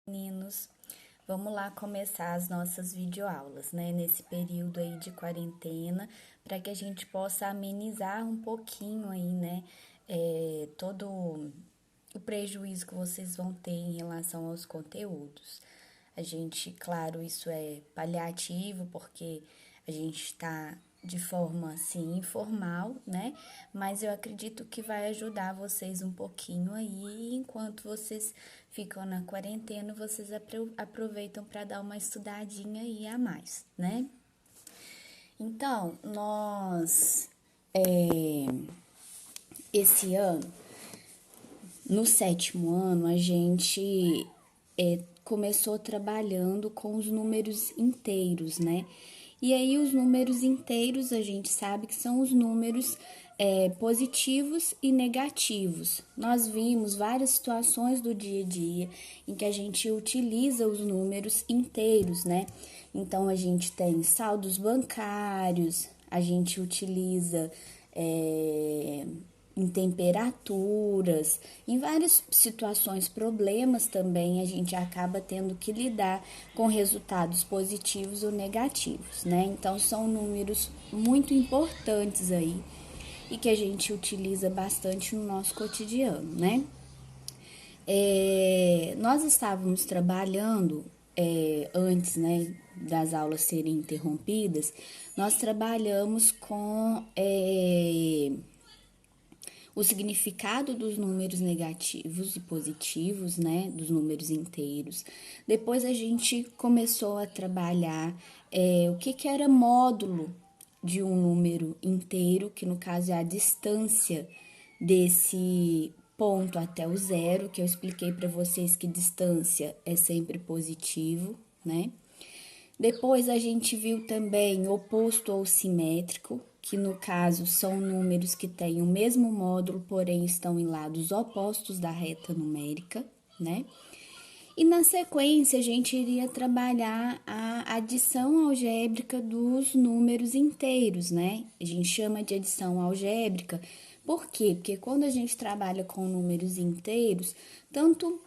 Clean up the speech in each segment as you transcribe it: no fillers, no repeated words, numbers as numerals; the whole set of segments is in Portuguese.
Meninos, vamos lá começar as nossas videoaulas, né? Nesse período aí de quarentena, para que a gente possa amenizar um pouquinho aí, né? Todo o prejuízo que vocês vão ter em relação aos conteúdos. A gente, claro, isso é paliativo, porque a gente está de forma assim informal, né? Mas eu acredito que vai ajudar vocês um pouquinho aí, enquanto vocês ficam na quarentena, vocês aproveitam para dar uma estudadinha aí a mais, né? Então, esse ano, no 7º ano, a gente começou trabalhando com os números inteiros, né? E aí, os números inteiros, a gente sabe que são os números positivos e negativos. Nós vimos várias situações do dia a dia em que a gente utiliza os números inteiros, né? Então, a gente tem saldos bancários, a gente utiliza em temperaturas, em várias situações, problemas também, a gente acaba tendo que lidar com resultados positivos ou negativos, né? Então, são números muito importantes aí e que a gente utiliza bastante no nosso cotidiano, né? Nós estávamos trabalhando antes, né, das aulas serem interrompidas, nós trabalhamos com o significado dos números negativos e positivos, né, dos números inteiros. Depois a gente começou a trabalhar o que era módulo de um número inteiro, que no caso é a distância desse ponto até o zero, que eu expliquei para vocês que distância é sempre positivo, né? Depois a gente viu também oposto ou simétrico, que no caso são números que têm o mesmo módulo, porém estão em lados opostos da reta numérica, né? E na sequência a gente iria trabalhar a adição algébrica dos números inteiros, né? A gente chama de adição algébrica, por quê? Porque quando a gente trabalha com números inteiros, tanto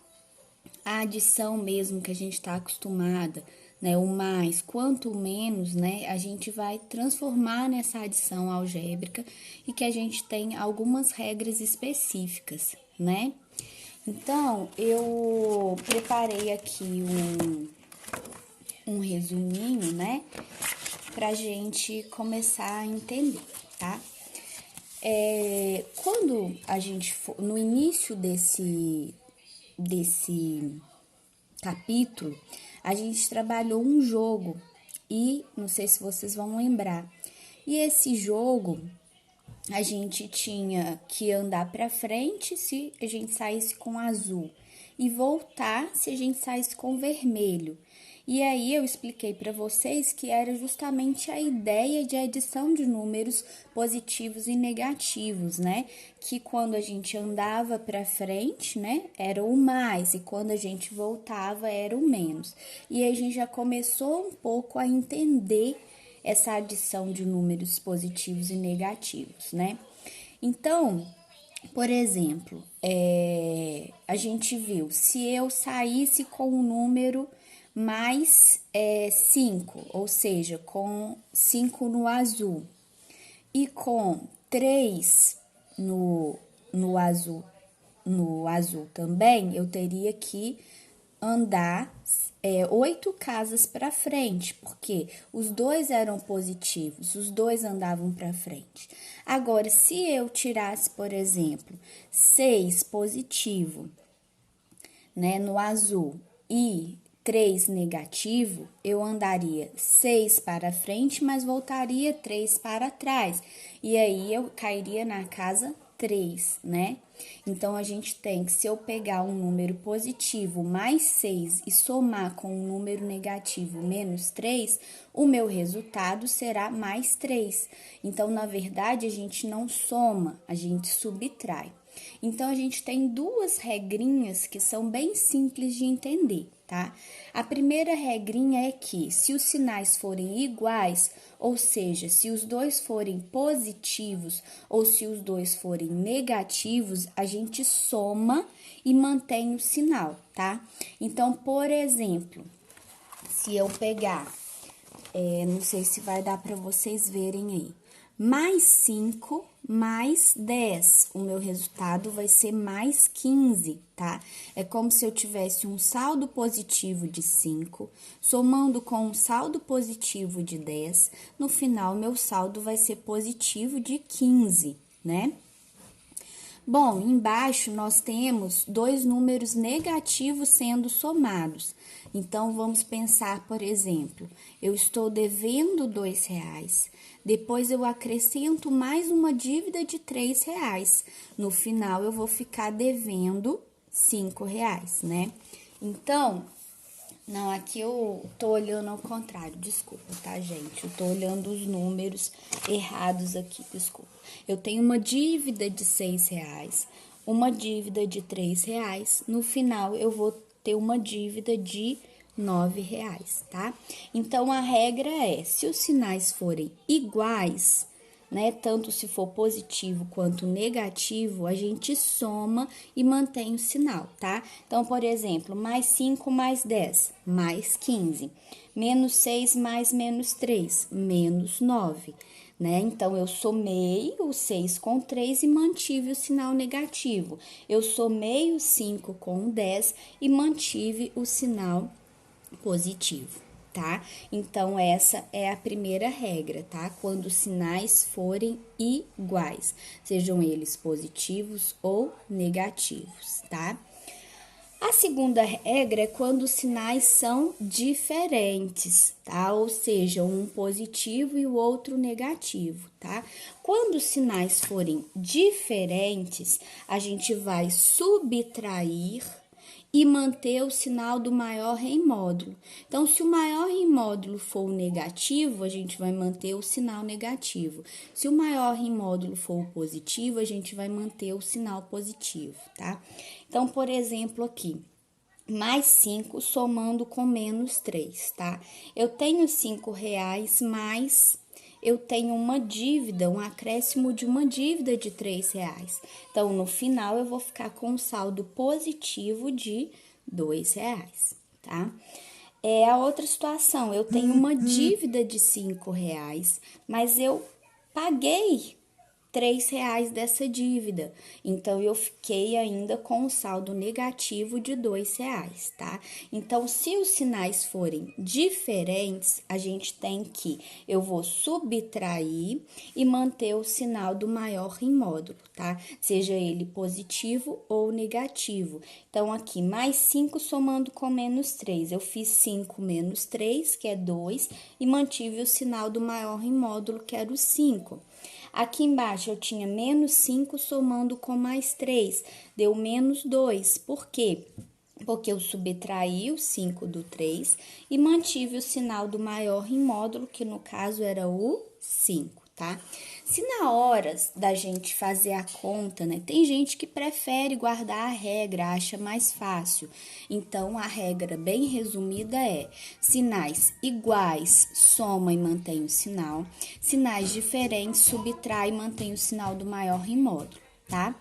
a adição mesmo que a gente está acostumada, né, o mais quanto o menos, né, a gente vai transformar nessa adição algébrica e que a gente tem algumas regras específicas, né? Então, eu preparei aqui um resuminho, né, pra gente começar a entender, tá? Quando a gente for, no início desse capítulo, a gente trabalhou um jogo e não sei se vocês vão lembrar. E esse jogo a gente tinha que andar para frente se a gente saísse com azul e voltar se a gente saísse com vermelho. E aí eu expliquei para vocês que era justamente a ideia de adição de números positivos e negativos, né? Que quando a gente andava para frente, né, era o mais, e quando a gente voltava era o menos. E aí a gente já começou um pouco a entender essa adição de números positivos e negativos, né? Então, por exemplo, a gente viu, se eu saísse com o número mais 5, ou seja, com 5 no azul, e com 3 no azul também, eu teria que andar 8 casas para frente, porque os dois eram positivos, os dois andavam para frente. Agora, se eu tirasse, por exemplo, 6 positivo, né, no azul e 3 negativo, eu andaria 6 para frente, mas voltaria 3 para trás. E aí eu cairia na casa 3, né? Então, a gente tem que, se eu pegar um número positivo mais 6 e somar com um número negativo menos 3, o meu resultado será mais 3. Então, na verdade, a gente não soma, a gente subtrai. Então, a gente tem duas regrinhas que são bem simples de entender, tá? A primeira regrinha é que se os sinais forem iguais, ou seja, se os dois forem positivos ou se os dois forem negativos, a gente soma e mantém o sinal, tá? Então, por exemplo, se eu pegar, não sei se vai dar para vocês verem aí, mais 5 mais 10, o meu resultado vai ser mais 15, tá? É como se eu tivesse um saldo positivo de 5, somando com um saldo positivo de 10, no final, meu saldo vai ser positivo de 15, né? Bom, embaixo nós temos dois números negativos sendo somados. Então, vamos pensar, por exemplo, eu estou devendo R$2, depois eu acrescento mais uma dívida de R$3. No final, eu vou ficar devendo R$5, né? Então, não, aqui eu tô olhando ao contrário, desculpa, tá, gente? Eu tô olhando os números errados aqui, desculpa. Eu tenho uma dívida de R$6, uma dívida de R$3, no final eu vou ter uma dívida de R$9, tá? Então, a regra é, se os sinais forem iguais, né, tanto se for positivo quanto negativo, a gente soma e mantém o sinal, tá? Então, por exemplo, mais 5 mais 10, mais 15. Menos 6 mais menos 3, menos 9, né? Então, eu somei o 6 com 3 e mantive o sinal negativo. Eu somei o 5 com o 10 e mantive o sinal positivo, tá? Então, essa é a primeira regra, tá? Quando os sinais forem iguais, sejam eles positivos ou negativos, tá? A segunda regra é quando os sinais são diferentes, tá? Ou seja, um positivo e o outro negativo, tá? Quando os sinais forem diferentes, a gente vai subtrair e manter o sinal do maior em módulo. Então, se o maior em módulo for o negativo, a gente vai manter o sinal negativo. Se o maior em módulo for o positivo, a gente vai manter o sinal positivo, tá? Então, por exemplo, aqui, mais 5 somando com menos 3, tá? Eu tenho R$5, mas eu tenho uma dívida, um acréscimo de uma dívida de R$3. Então, no final, eu vou ficar com um saldo positivo de R$2, tá? É a outra situação, eu tenho uma dívida de R$5, mas eu paguei R$3 dessa dívida. Então, eu fiquei ainda com um saldo negativo de R$2, tá? Então, se os sinais forem diferentes, a gente tem que, eu vou subtrair e manter o sinal do maior em módulo, tá? Seja ele positivo ou negativo. Então, aqui, mais 5 somando com menos 3. Eu fiz 5 menos 3, que é 2, e mantive o sinal do maior em módulo, que era o 5. Aqui embaixo eu tinha menos 5 somando com mais 3, deu menos 2. Por quê? Porque eu subtraí o 5 do 3 e mantive o sinal do maior em módulo, que no caso era o 5, tá? Se na hora da gente fazer a conta, né, tem gente que prefere guardar a regra, acha mais fácil. Então, a regra bem resumida é: sinais iguais, soma e mantém o sinal. Sinais diferentes, subtrai e mantém o sinal do maior em módulo, tá?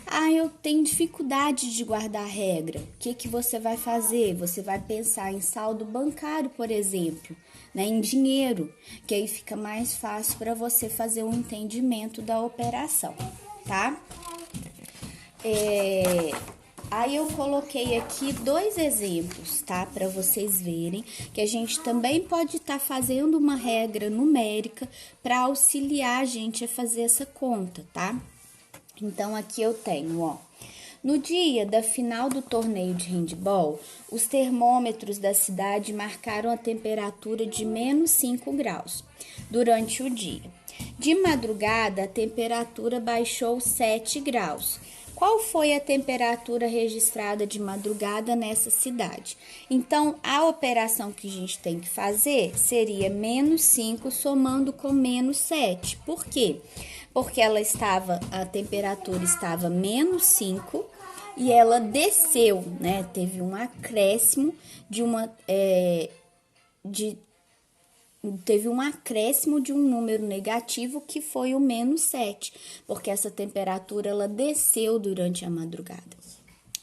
Ah, eu tenho dificuldade de guardar a regra. O que você vai fazer? Você vai pensar em saldo bancário, por exemplo, né, em dinheiro, que aí fica mais fácil para você fazer o entendimento da operação, tá? Aí eu coloquei aqui dois exemplos, tá? Para vocês verem que a gente também pode estar fazendo uma regra numérica para auxiliar a gente a fazer essa conta, tá? Então, aqui eu tenho, ó. No dia da final do torneio de handebol, os termômetros da cidade marcaram a temperatura de menos 5 graus durante o dia. De madrugada, a temperatura baixou 7 graus. Qual foi a temperatura registrada de madrugada nessa cidade? Então, a operação que a gente tem que fazer seria -5 somando com -7. Por quê? Porque a temperatura estava -5 e ela desceu, né? Teve um acréscimo teve um acréscimo de um número negativo que foi o -7, porque essa temperatura ela desceu durante a madrugada.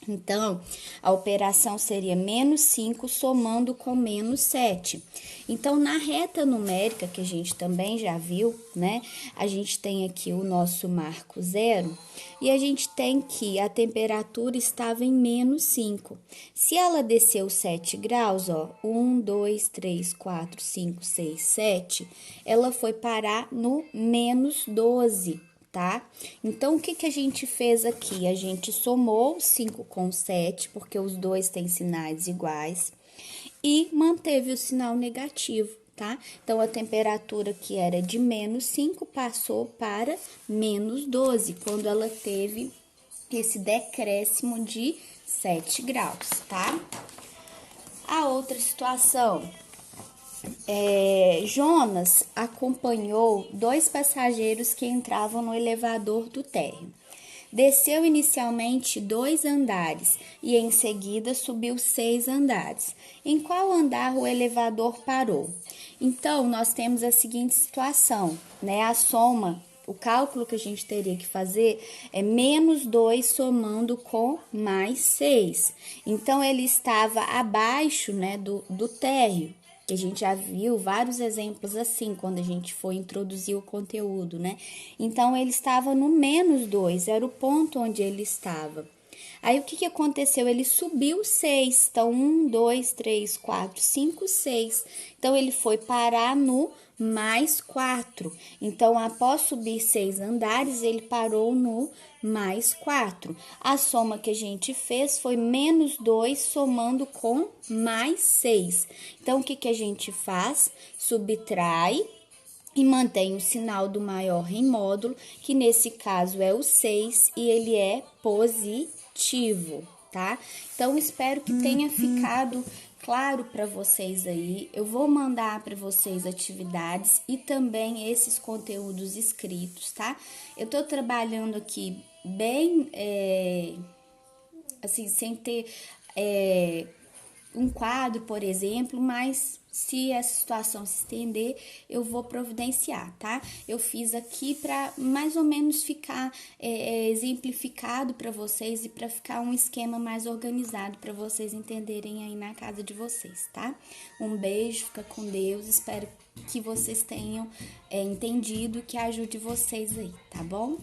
Então, a operação seria -5 somando com -7. Então, na reta numérica, que a gente também já viu, né? A gente tem aqui o nosso marco zero e a gente tem que a temperatura estava em -5. Se ela desceu 7 graus, ó, 1, 2, 3, 4, 5, 6, 7, ela foi parar no -12. Tá? Então, o que a gente fez aqui? A gente somou 5 com 7, porque os dois têm sinais iguais, e manteve o sinal negativo, tá? Então, a temperatura que era de -5 passou para -12, quando ela teve esse decréscimo de 7 graus, tá? A outra situação... Jonas acompanhou 2 passageiros que entravam no elevador do térreo. Desceu inicialmente 2 andares e em seguida subiu 6 andares. Em qual andar o elevador parou? Então, nós temos a seguinte situação, né? A soma, o cálculo que a gente teria que fazer é -2 somando com +6. Então, ele estava abaixo, né, do térreo. Que a gente já viu vários exemplos assim, quando a gente foi introduzir o conteúdo, né? Então, ele estava no -2, era o ponto onde ele estava. Aí, o que aconteceu? Ele subiu 6, então, 1, 2, 3, 4, 5, 6. Então, ele foi parar no +4. Então, após subir 6 andares, ele parou no +4. A soma que a gente fez foi -2 somando com +6. Então, o que a gente faz? Subtrai e mantém o sinal do maior em módulo, que nesse caso é o 6 e ele é positivo, tá? Então, espero que tenha ficado claro para vocês aí. Eu vou mandar para vocês atividades e também esses conteúdos escritos, tá? Eu tô trabalhando aqui bem, assim, sem ter um quadro, por exemplo, mas se essa situação se estender, eu vou providenciar, tá? Eu fiz aqui para mais ou menos ficar exemplificado para vocês e para ficar um esquema mais organizado para vocês entenderem aí na casa de vocês, tá? Um beijo, fica com Deus, espero que vocês tenham entendido, que ajude vocês aí, tá bom?